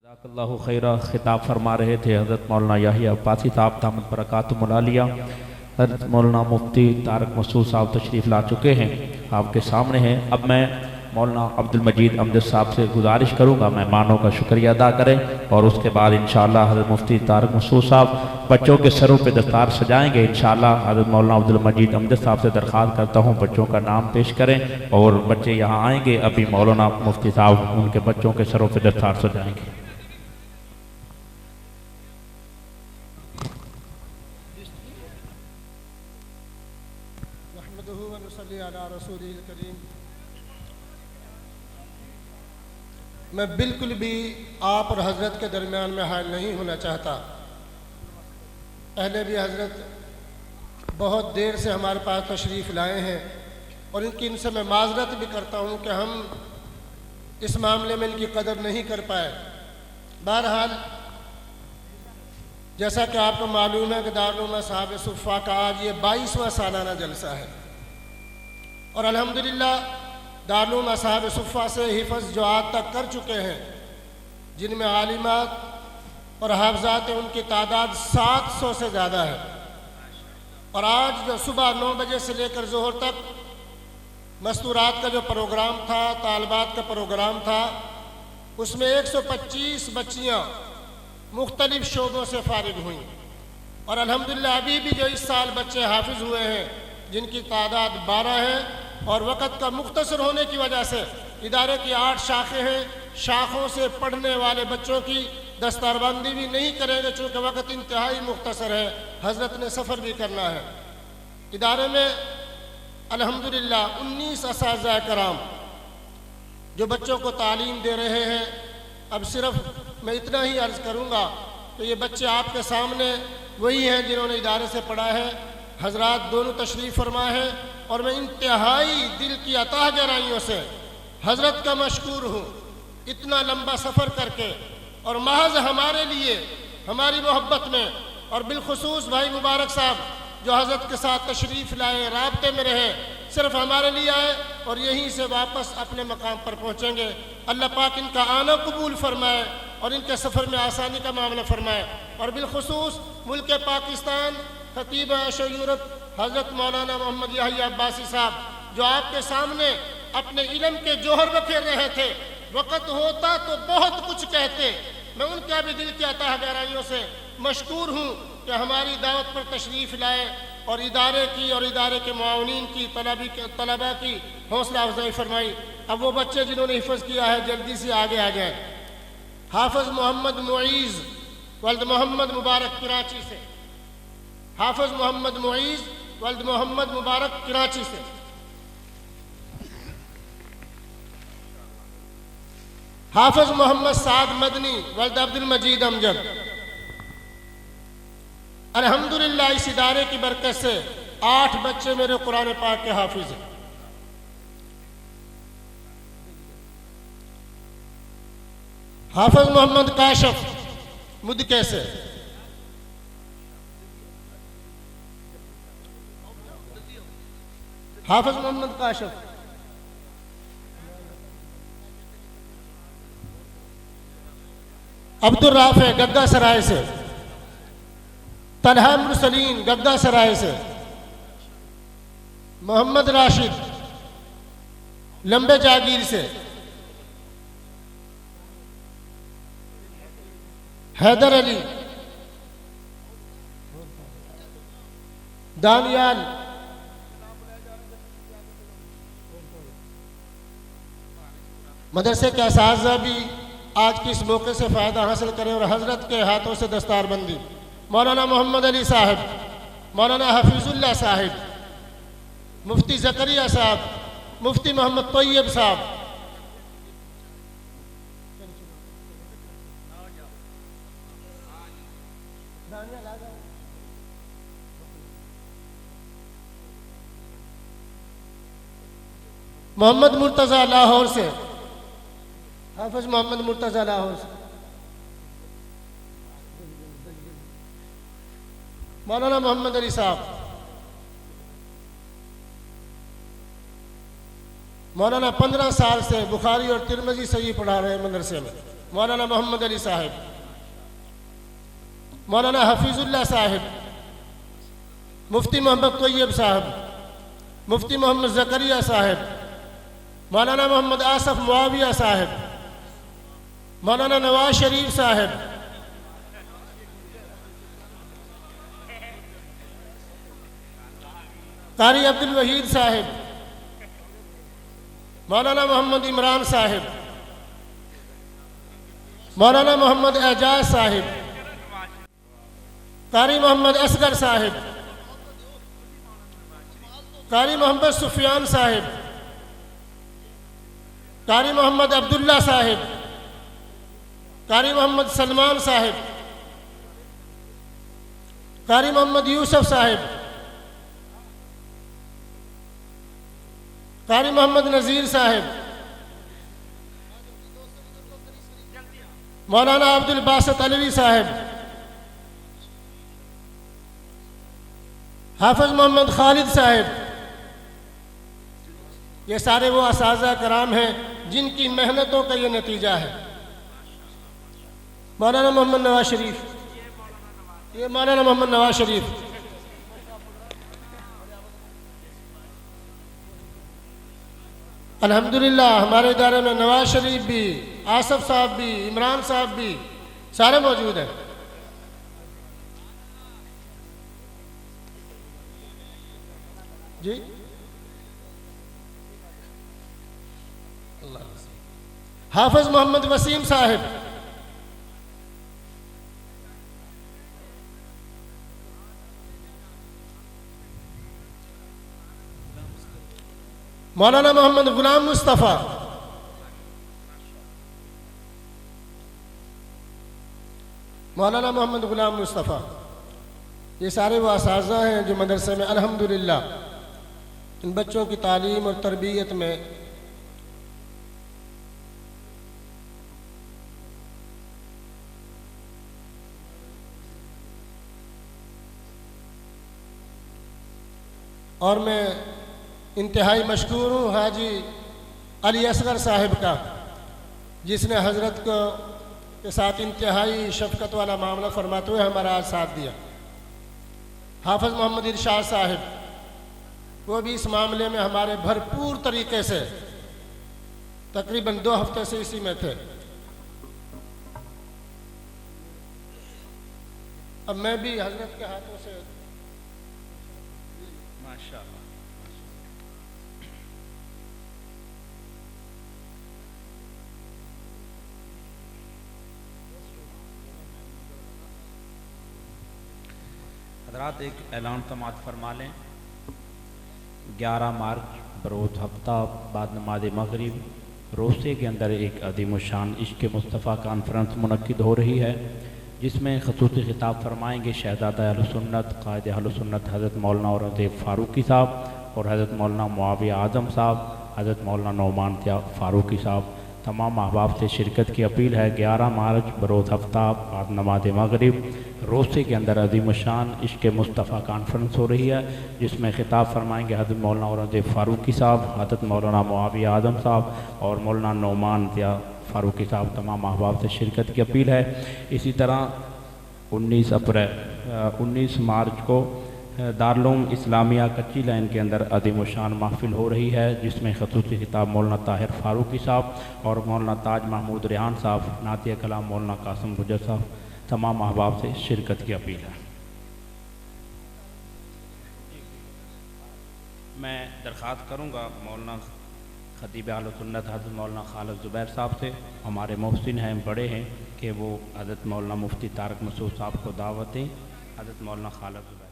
जज़ाकल्लाहु खैरा। खिताब फरमा रहे थे हज़रत मौलाना याहिया अब्बासी साहब दामत बरकातुहुमुल आलिया। हज़रत मौलाना मुफ्ती तारक मसूद साहब तशरीफ़ ला चुके हैं, आपके सामने हैं। अब मैं मौलाना अब्दुल मजीद अमजद साहब से गुजारिश करूँगा मेहमानों का शुक्रिया अदा करें और उसके बाद इंशाअल्लाह हज़रत मुफ्ती तारक मसूद साहब बच्चों के सरों पे दस्तार सजाएंगे इंशाअल्लाह। हज़रत मौलाना अब्दुल मजीद अमजद साहब से दरख्वास्त करता हूँ बच्चों का नाम पेश करें और बच्चे यहाँ आएंगे। अभी मौलाना मुफ्ती साहब उनके बच्चों के सरों पे दस्तार सजाएंगे। मैं बिल्कुल भी आप और हज़रत के दरमियान में हायल नहीं होना चाहता। पहले भी हज़रत बहुत देर से हमारे पास तशरीफ़ लाए हैं और इनसे मैं माज़रत भी करता हूँ कि हम इस मामले में इनकी कदर नहीं कर पाए। बहरहाल जैसा कि आपको मालूम है कि दारुल उलूम साहिब सुफ़ा का आज ये 22वां सालाना जलसा है और अल्हम्दुलिल्लाह दारुल उलूम साहिब सुफ़ा से हिफ़्ज़ जो आज तक कर चुके हैं, जिनमें आलिमात और हाफ़िज़ात उनकी तादाद 700 से ज़्यादा है। और आज जो सुबह 9 बजे से लेकर ज़ोहर तक मस्तूरात का जो प्रोग्राम था, तालबात का प्रोग्राम था, उसमें 125 बच्चियाँ मुख्तलिफ़ शोबों से फ़ारिग हुई और अल्हम्दुलिल्लाह अभी भी जो इस साल बच्चे हाफिज़ हुए हैं, जिनकी तादाद 12 है और वक़्त का मुख्तसर होने की वजह से इदारे की 8 शाखें हैं। शाखों से पढ़ने वाले बच्चों की दस्तारबंदी भी नहीं करेंगे चूँकि वक़्त इंतहाई मुख्तसर है, हज़रत ने सफ़र भी करना है। इदारे में अल्हम्दुलिल्लाह 19 असातिज़ा कराम जो बच्चों को तालीम दे रहे हैं। अब सिर्फ मैं इतना ही अर्ज़ करूँगा कि ये बच्चे आपके सामने वही हैं जिन्होंने इदारे से पढ़ा है। हज़रात दोनों तशरीफ़ फरमा है और मैं इंतहाई दिल की अताह गहराइयों से हज़रत का मशकूर हूँ, इतना लंबा सफ़र करके और महज हमारे लिए, हमारी मोहब्बत में, और बिलखुसूस भाई मुबारक साहब जो हज़रत के साथ तशरीफ़ लाए, राब्ते में रहे, सिर्फ हमारे लिए आए और यहीं से वापस अपने मकाम पर पहुँचेंगे। अल्लाह पाक इनका आना कबूल फरमाए और इनके सफ़र में आसानी का मामला फरमाए। और बिलखुसूस मुल्क पाकिस्तान खतीब यूरोप हज़रत मौलाना मोहम्मद याहिया अब्बासी साहब जो आपके सामने अपने इल्म के जोहर बखेर रहे थे, वक़्त होता तो बहुत कुछ कहते। मैं उनका भी दिल की अताह गहराइयों से मशकूर हूँ कि हमारी दावत पर तशरीफ़ लाए और इदारे की और इदारे के मुआवनीन की तलबा की हौसला अफजाई फरमाई। अब वो बच्चे जिन्होंने हिफ़्ज़ किया है जल्दी से आगे आ जाए। हाफ़िज़ मोहम्मद मुईज़ वल्द मोहम्मद मुबारक कराची से, हाफ़िज़ मोहम्मद मुईज़ वल्द मोहम्मद मुबारक कराची से। हाफ़िज़ मोहम्मद साद मदनी वल्द अब्दुल मजीद अमजद। अल्हम्दुलिल्लाह इस इदारे की बरकत से 8 बच्चे मेरे कुरान पाक के हाफिज़ हैं। हाफ़िज़ मोहम्मद काशफ मुदके से, हाफ़िज़ मोहम्मद काशफ। अब्दुल राफ़े गद्दा सराय से, तलहा मुरसलीन गद्दा सराय से, मोहम्मद राशिद लंबे जागीर से, हैदर अली, दानियाल, मदरसे के असातिज़ा भी आज के इस मौके से फ़ायदा हासिल करें और हज़रत के हाथों से दस्तारबंदी। मौलाना मोहम्मद अली साहब, मौलाना हफीज़ुल्लाह साहब, मुफ्ती ज़करिया साहब, मुफ्ती मोहम्मद तोय्यब साहब, मोहम्मद मुर्तज़ा लाहौर से, हाफ़िज़ मोहम्मद मुर्तज़ा लाहौर से, मौलाना मोहम्मद अली साहब, मौलाना 15 साल से बुखारी और तिरमिज़ी सही पढ़ा रहे हैं मदरसे में। मौलाना मोहम्मद अली साहिब, मौलाना हफीजुल्लाह साहिब, मुफ्ती मोहम्मद तैयब साहब, मुफ्ती मोहम्मद ज़करिया साहिब, मौलाना मोहम्मद आसफ मुआविया साहिब, मौलाना नवाज शरीफ साहिब, कारी अब्दुल वहीद साहिब, मौलाना मोहम्मद इमरान साहिब, मौलाना मोहम्मद एजाज साहिब, कारी मोहम्मद असगर साहिब, कारी मोहम्मद सुफियान साहिब, कारी मोहम्मद अब्दुल्ला साहिब, कारी मोहम्मद सलमान साहिब, कारी मोहम्मद यूसुफ साहिब, कारी मोहम्मद नज़ीर साहिब, मौलाना अब्दुल बासित अलवी साहिब, हाफिज मोहम्मद खालिद साहिब, ये सारे वो असाज़ा कराम हैं जिनकी मेहनतों का ये नतीजा है। मौलाना मोहम्मद नवाज शरीफ, ये मौलाना मोहम्मद नवाज शरीफ, अल्हम्दुलिल्लाह हमारे इदारे में नवाज शरीफ भी, आसफ साहब भी, इमरान साहब भी सारे मौजूद हैं। जी हाफिज मोहम्मद वसीम साहिब, मौलाना मोहम्मद गुलाम मुस्तफ़ा, मौलाना मोहम्मद गुलाम मुस्तफ़ा, ये सारे वो असाज़ा हैं जो मदरसे में अल्हम्दुलिल्लाह इन बच्चों की तालीम और तरबियत में और मैं इंतहाई मशकूर हूँ हाजी अली असगर साहिब का, जिसने हज़रत को के साथ इंतहाई शफ़क़त वाला मामला फरमाते हुए हमारा आज साथ दिया। हाफिज़ मोहम्मद इरशाद साहिब, वो भी इस मामले में हमारे भरपूर तरीके से तकरीबन 2 हफ्ते से इसी में थे। अब मैं भी हज़रत के हाथों से माशाअल्लाह हज़रात एक ऐलान समात फरमा लें। 11 मार्च बरोज़ हफ्ता बाद नमाज मगरिब रोसे के अंदर एक अज़ीम शान इश्क़ मुस्तफ़ा कॉन्फ्रेंस मुनक्किद हो रही है, जिसमें ख़ुसूसी खिताब फरमाएंगे शहज़ादा अहले सुन्नत क़ायद अहले सुन्नत हज़रत मौलाना औरंगज़ेब फ़ारूक़ी साहब और हज़रत मौलाना मुआविया आज़म साहब, हज़रत मौलाना नौमान त्या फ़ारूक़ी साहब। तमाम अहबाब से शिरकत की अपील है। 11 मार्च बरोज़ हफ्ता बाद नमाज मगरिब रोसे के अंदर अज़ीम शान इश्क़ मुस्तफ़ा कॉन्फ्रेंस हो रही है, जिसमें खिताब फरमाएंगे हज़रत मौलाना औरंगज़ेब फ़ारूक़ी साहब, हज़रत मौलाना मुआविया आज़म साहब और मौलाना नौमान त्या फ़ारूक़ी साहब। तमाम अहबाब से शिरकत की अपील है। इसी तरह 19 मार्च को दारुल इस्लामिया कच्ची लाइन के अंदर अज़ीम शान महफ़िल हो रही है, जिसमें ख़ुसूसी खिताब मौलाना ताहिर फ़ारूक़ी साहब और मौलाना ताज महमूद रेहान साहब, नातिया कलाम मौलाना कासिम गुजर साहब। तमाम अहबाब से शिरकत की अपील है। मैं दरख्वास्त करूँगा मौलाना खतीब अहले सुन्नत हज़रत मौलाना खालिद ज़ुबैर साहब से, हमारे मोहसिन हैं, बड़े हैं, कि वो हज़रत मौलाना मुफ्ती तारक मसूद साहब को दावत दें। हज़रत मौलाना खालिद ज़ुबैर।